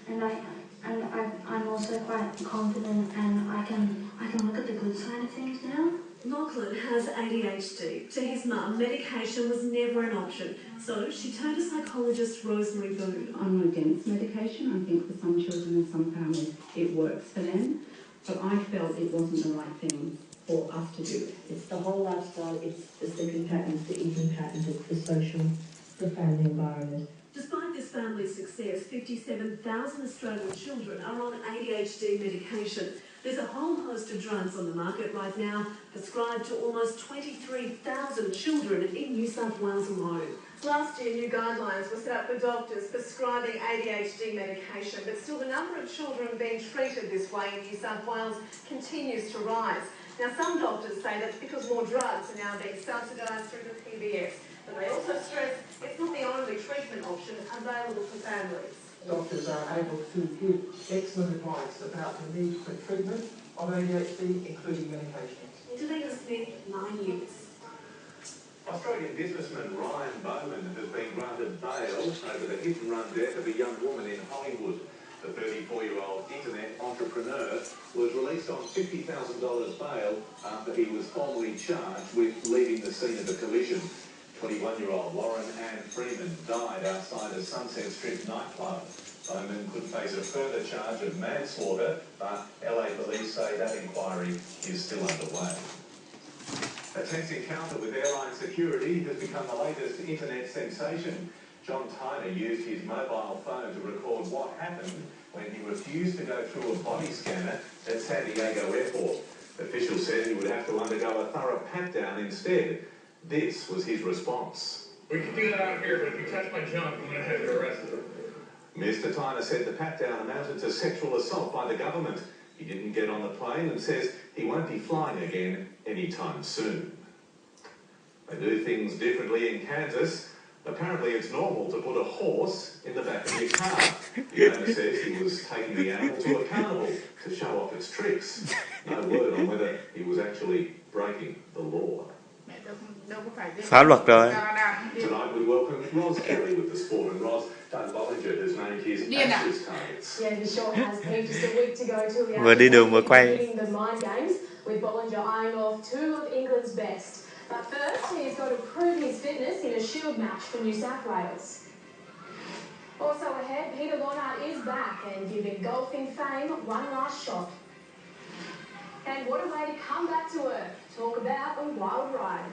I'm also quite confident, and I can look at the good side of things now. Lachlan has ADHD. To his mum, medication was never an option, so she turned to psychologist Rosemary Boone. I'm not against medication. I think for some children and some families it works for them, but I felt it wasn't the right thing for us to do. It's the whole lifestyle, it's the sleeping patterns, the eating patterns, it's the social, the family environment. Despite this family's success, 57,000 Australian children are on ADHD medication. There's a whole host of drugs on the market right now, prescribed to almost 23,000 children in New South Wales alone. Last year, new guidelines were set up for doctors prescribing ADHD medication, but still the number of children being treated this way in New South Wales continues to rise. Now, some doctors say that's because more drugs are now being subsidised through the PBS, but they also stress it's not the only treatment option available for families. Doctors are able to give excellent advice about the need for treatment of ADHD, including medication. Delina Smith, 9 News. Australian businessman Ryan Bowman has been granted bail over the hit-and-run death of a young woman in Hollywood. The 34-year-old internet entrepreneur was released on $50,000 bail after he was formally charged with leaving the scene of the collision. 21-year-old Lauren Ann Freeman died outside a Sunset Strip nightclub. Bowman could face a further charge of manslaughter, but LA police say that inquiry is still underway. A tense encounter with airline security has become the latest internet sensation. John Tyner used his mobile phone to record what happened when he refused to go through a body scanner at San Diego Airport. Officials said he would have to undergo a thorough pat-down instead. This was his response. We can do that out here, but if you touch my junk, I'm going to have you arrested. Mr. Tyner said the pat-down amounted to sexual assault by the government. He didn't get on the plane and says he won't be flying again anytime soon. They do things differently in Kansas. Apparently it's normal to put a horse in the back of your car. The owner says he was taking the animal to a carnival to show off its tricks. No word on whether he was actually breaking the law. Tonight we welcome Roz Kelly with the sport, and Roz, Doug Bollinger has named his Ashes targets. Yeah, he sure has, Pete. Just a week to go till the Vừa đi đường vừa quay. including the mind games, with Bollinger eyeing off two of England's best. But first, he's got to prove his fitness in a Shield match for New South Wales. Also ahead, Peter Lonard is back and giving golfing fame one last shot. And what a way to come back to earth. Talk about a wild ride.